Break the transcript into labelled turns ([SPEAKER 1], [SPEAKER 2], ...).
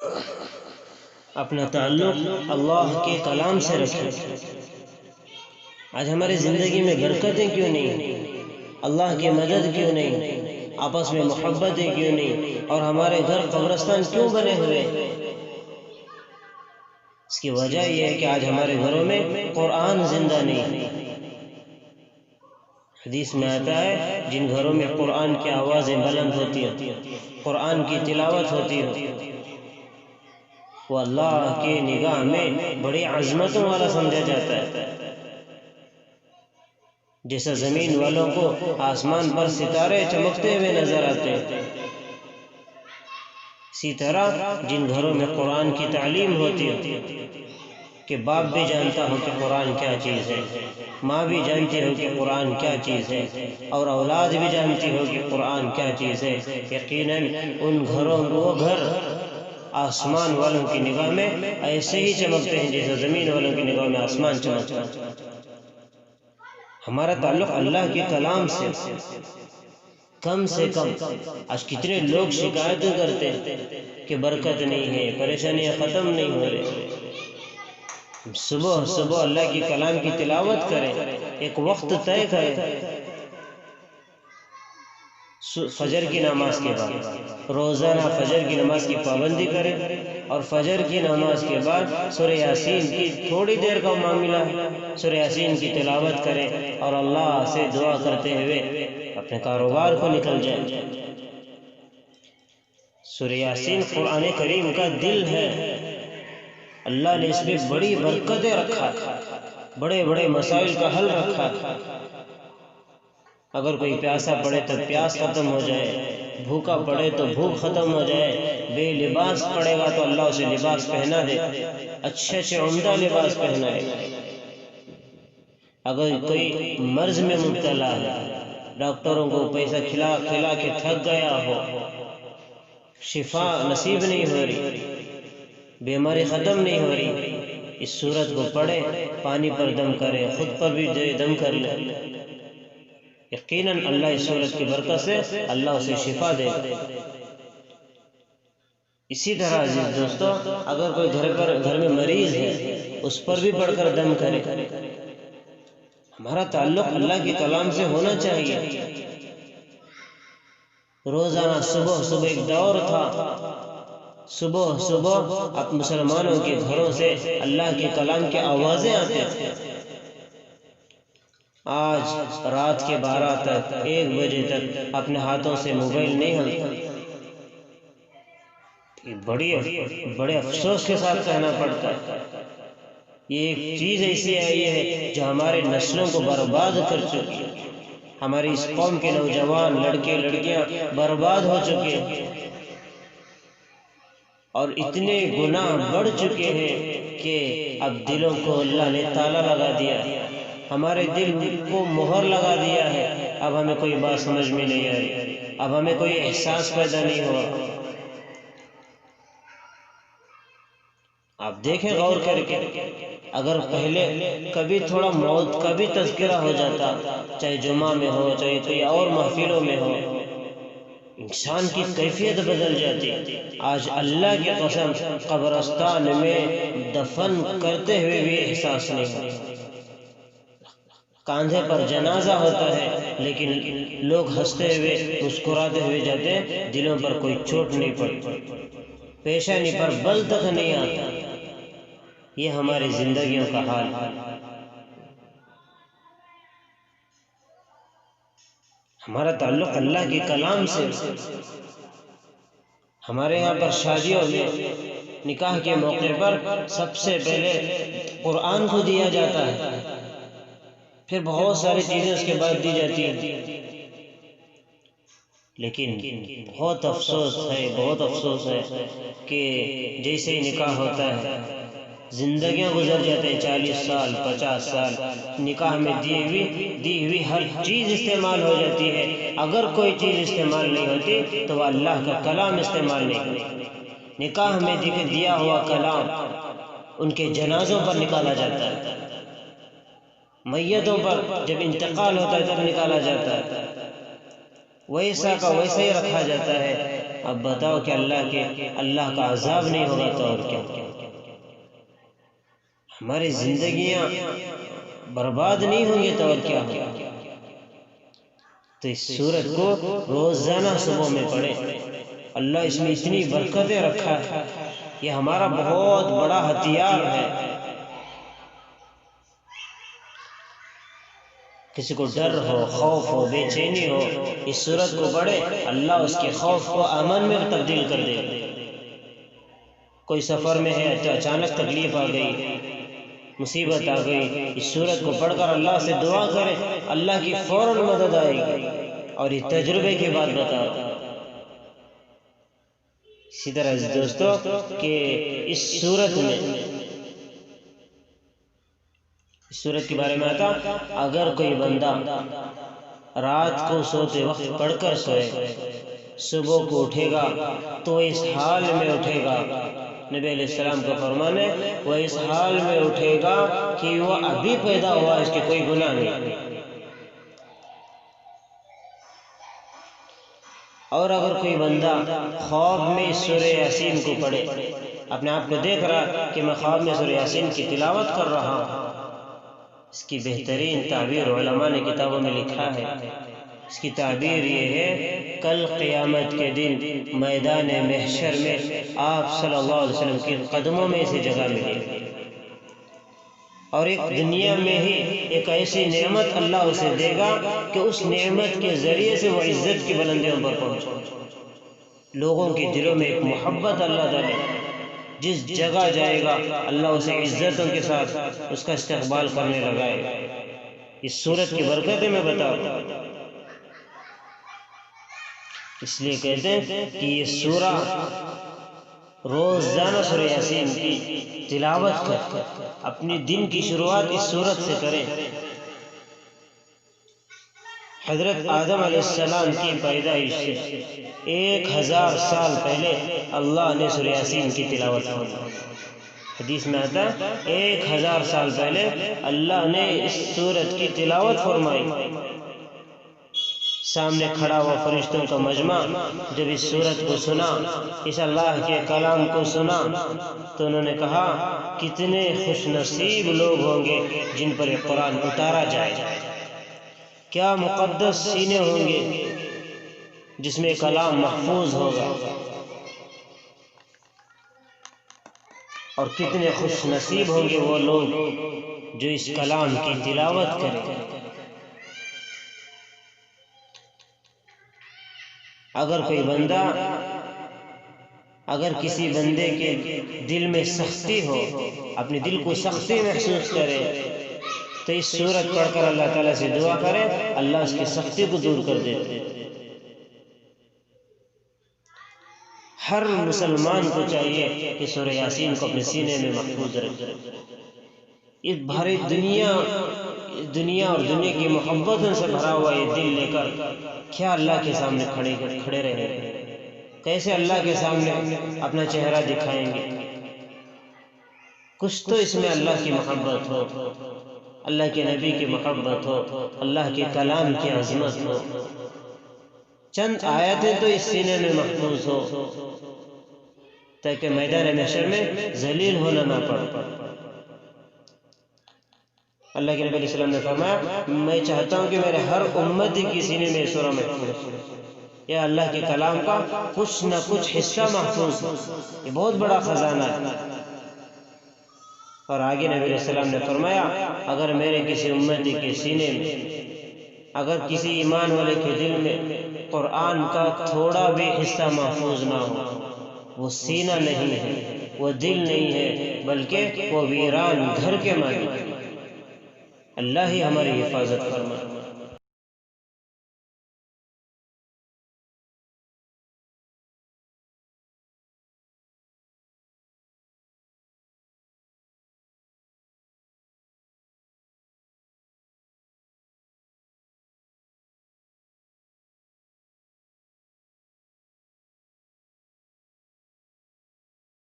[SPEAKER 1] اپنا تعلق اللہ کے کلام سے رکھیں۔ آج ہماری زندگی میں برکتیں کیوں نہیں؟ اللہ کی مدد کیوں نہیں؟ آپس میں محبتیں کیوں نہیں؟ اور ہمارے گھر قبرستان کیوں بنے ہوئے؟ اس کی وجہ یہ ہے کہ آج ہمارے گھروں میں قرآن زندہ نہیں۔ حدیث میں آتا ہے جن گھروں میں قرآن کی آوازیں بلند ہوتی ہیں، قرآن کی تلاوت ہوتی ہے، وہ اللہ کی نگاہ میں بڑی عظمتوں والا سمجھا جاتا ہے۔ جیسا زمین والوں کو آسمان پر ستارے چمکتے ہوئے نظر آتے ہیں، اسی طرح جن گھروں میں قرآن کی تعلیم ہوتی ہے کہ باپ بھی جانتا ہو کہ قرآن کیا چیز ہے، ماں بھی جانتی ہو کہ قرآن کیا چیز ہے، اور اولاد بھی جانتی ہو کہ قرآن کیا چیز ہے، یقیناً ان گھروں وہ گھر آسمان والوں کی نگاہ میں ایسے ہی چمکتے ہیں جیسے زمین والوں کی نگاہ میں آسمان چمکتا ہے۔ ہمارا تعلق اللہ کے کلام سے کم آج کتنے لوگ شکایتیں کرتے ہیں کہ برکت نہیں ہے، پریشانیاں ختم نہیں ہو رہی۔ صبح صبح اللہ کی کلام کی تلاوت کریں، ایک وقت طے کریں، فجر کی نماز کے بعد روزانہ فجر کی نماز کی پابندی کریں، اور فجر کی نماز کے بعد سورہ یاسین کی تھوڑی دیر کا معاملہ ہے، سورہ یاسین کی تلاوت کریں اور اللہ سے دعا کرتے ہوئے اپنے کاروبار کو نکل جائیں۔ سورہ یاسین قرآن کریم کا دل ہے، اللہ نے اس میں بڑی برکتیں رکھا، بڑے بڑے مسائل کا حل رکھا۔ اگر کوئی پیاسا پڑے تو پیاس ختم ہو جائے، بھوکا پڑے تو بھوک ختم ہو جائے، بے لباس پڑے گا تو اللہ اسے لباس پہنا دے، اچھے سے عمدہ لباس پہنائے۔ اگر کوئی مرض میں مبتلا ہے، ڈاکٹروں کو پیسہ کھلا کھلا کے تھک گیا ہو، شفا نصیب نہیں ہو رہی، بیماری ختم نہیں ہو رہی، اس سورت کو پڑھے، پانی پر دم کرے، خود پر بھی دم کر لے، یقیناً اللہ اس سورت کی برکت سے اللہ اسے شفا دے گا۔ اسی طرح عزیز دوستو، اگر کوئی گھر میں مریض ہے، اس پر بھی پڑھ کر دم کرے۔ ہمارا تعلق اللہ کے کلام سے ہونا چاہیے۔ روزانہ صبح صبح ایک دور تھا، صبح صبح اب مسلمانوں کے گھروں سے اللہ کے کلام کے آوازیں آتے تھے۔ آج رات کے 12 تک 1 بجے تک اپنے ہاتھوں سے موبائل نہیں ہلتا۔ بڑے افسوس کے ساتھ کہنا پڑتا ہے، یہ ایک چیز ایسی آئی ہے جو ہمارے نسلوں کو برباد کر چکی ہے۔ ہماری اس قوم کے نوجوان لڑکے لڑکیاں برباد ہو چکے ہیں، اور اتنے گناہ بڑھ چکے ہیں کہ اب دلوں کو اللہ نے تالا لگا دیا، ہمارے دل کو مہر لگا دیا ہے۔ اب ہمیں کوئی بات سمجھ میں نہیں آ رہی، اب ہمیں کوئی احساس پیدا نہیں ہوا۔ آپ دیکھیں غور کر کے، اگر پہلے کبھی تھوڑا موت کا بھی تذکرہ ہو جاتا، چاہے جمعہ میں ہو چاہے کوئی اور محفلوں میں ہو، انسان کی کیفیت بدل جاتی۔ آج اللہ کی قسم قبرستان میں دفن کرتے ہوئے بھی احساس نہیں ہوتا۔ کاندھے پر جنازہ ہوتا ہے لیکن لوگ ہنستے ہوئے مسکراتے ہوئے جاتے ہیں، دلوں پر کوئی چوٹ نہیں پڑتی، پیشانی پر بل تک نہیں آتا۔ یہ ہماری زندگیوں کا حال ہے۔ ہمارا تعلق اللہ کے کلام سے۔ ہمارے یہاں پر شادیوں میں نکاح کے موقع پر سب سے پہلے قرآن کو دیا جاتا ہے، پھر بہت ساری چیزیں اس کے بعد دی جاتی ہیں۔ لیکن بہت افسوس ہے کہ جیسے ہی نکاح ہوتا ہے زندگیاں گزر جاتے ہیں، 40 سال 50 سال، نکاح میں دی ہوئی ہر چیز استعمال ہو جاتی ہے۔ اگر کوئی چیز استعمال نہیں ہوتی تو وہ اللہ کا کلام استعمال نہیں ہوتی۔ نکاح میں دیا ہوا کلام ان کے جنازوں پر نکالا جاتا ہے، میتوں پر جب انتقال ہوتا ہے تب نکالا جاتا ہے، ویسا کا ویسا ہی رکھا جاتا ہے۔ اب بتاؤ کہ اللہ کا عذاب نہیں ہوگا تو اور کیا؟ ہماری زندگیاں برباد نہیں ہوں گی تو اور کیا ہوگا؟ تو اس سورت کو روزانہ صبح میں پڑھیں، اللہ اس میں اتنی برکتیں رکھا ہے، یہ ہمارا بہت بڑا ہتھیار ہے۔ کسی کو ڈر ہو، خوف ہو، بے چینی ہو، اس سورت کو پڑھے، اللہ اس کے خوف کو امن میں تبدیل کر دے۔ کوئی سفر میں ہے تو اچانک تکلیف آ گئی، مصیبت آ گئی، اس سورت کو پڑھ کر اللہ سے دعا کرے، اللہ کی فوراً مدد آئے گی۔ اور یہ تجربے کی بات بتا رہا ہوں۔ اسی طرح دوستو کہ اس سورت کے بارے میں آتا، اگر کوئی بندہ رات کو سوتے وقت پڑھ کر سوئے، صبح کو اٹھے گا تو اس حال میں اٹھے گا، نبی علیہ السلام کا فرمان ہے، وہ اس حال میں اٹھے گا کہ وہ ابھی پیدا ہوا، اس کے کوئی گناہ نہیں۔ اور اگر کوئی بندہ خواب میں سورہ یاسین کو پڑھے، اپنے آپ کو دیکھ رہا کہ میں خواب میں سورہ یاسین کی تلاوت کر رہا ہوں، اس کی بہترین تعبیر علماء نے کتابوں میں لکھا ہے۔ اس کی تعبیر یہ ہے، کل قیامت کے دن میدان محشر میں آپ صلی اللہ علیہ وسلم کے قدموں میں اسے جگہ ملے گی، اور ایک دنیا میں ہی ایک ایسی نعمت اللہ اسے دے گا کہ اس نعمت کے ذریعے سے وہ عزت کی بلندیوں پر پہنچے، لوگوں کے دلوں میں ایک محبت اللہ ڈالے، جس جگہ جائے گا اللہ اسے عزتوں کے ساتھ اس کا استقبال کرنے لگائے۔ اس سورت کی برکتیں میں بتاؤں، اس لیے کہتے ہیں کہ یہ سورہ روزانہ سورہ یاسین کی تلاوت کر اپنی دن کی شروعات اس سورت سے کریں۔ حضرت آدم علیہ السلام کی پیدائش سے 1000 سال پہلے اللہ نے سورہ یاسین کی تلاوت فرمائی۔ حدیث میں آتا ہے 1000 سال پہلے اللہ نے اس سورت کی تلاوت فرمائی۔ سامنے کھڑا ہوا فرشتوں کا مجمع جب اس سورت کو سنا، اس اللہ کے کلام کو سنا، تو انہوں نے کہا کتنے خوش نصیب لوگ ہوں گے جن پر یہ قرآن اتارا جائے، کیا مقدس سینے ہوں گے جس میں کلام محفوظ ہوگا، اور کتنے خوش نصیب ہوں گے وہ لوگ جو اس کلام کی تلاوت کریں۔ اگر کسی بندے کے دل میں سختی ہو، اپنے دل کو سختی محسوس کرے، تو اس سورت پڑھ کر اللہ تعالیٰ سے دعا کرے، اللہ اس کی سختی کو دور کر دیتے۔ ہر مسلمان کو چاہیے کہ سورہ یاسین کو اپنے سینے میں محفوظ رکھے۔ اس بھاری دنیا اور دنیا کی محبتوں سے بھرا ہوا یہ دل لے کر کیا اللہ کے سامنے کھڑے رہے، کیسے اللہ کے سامنے اپنا چہرہ دکھائیں گے؟ کچھ تو اس میں اللہ کی محبت ہو، اللہ کے نبی کی محبت ہو، اللہ کے کلام کی عظمت ہو، چند آیتیں تو اس سینے میں محفوظ ہو تاکہ میدان محشر میں ذلیل ہونا نہ پڑے۔ اللہ کے نبی علیہ السلام نے فرمایا، میں چاہتا ہوں کہ میرے ہر امتی کی سینے میں سورہ محفوظ ہو، یا اللہ کے کلام کا کچھ نہ کچھ حصہ محفوظ ہو، یہ بہت بڑا خزانہ ہے۔ اور آگے نبی علیہ السلام نے فرمایا، اگر میرے کسی امتی کے سینے میں، اگر کسی ایمان والے کے دل میں قرآن کا تھوڑا بھی حصہ محفوظ نہ ہو، وہ سینہ نہیں ہے، وہ دل نہیں ہے، بلکہ وہ ویران گھر کے مانند۔ اللہ ہی ہماری حفاظت فرمائے۔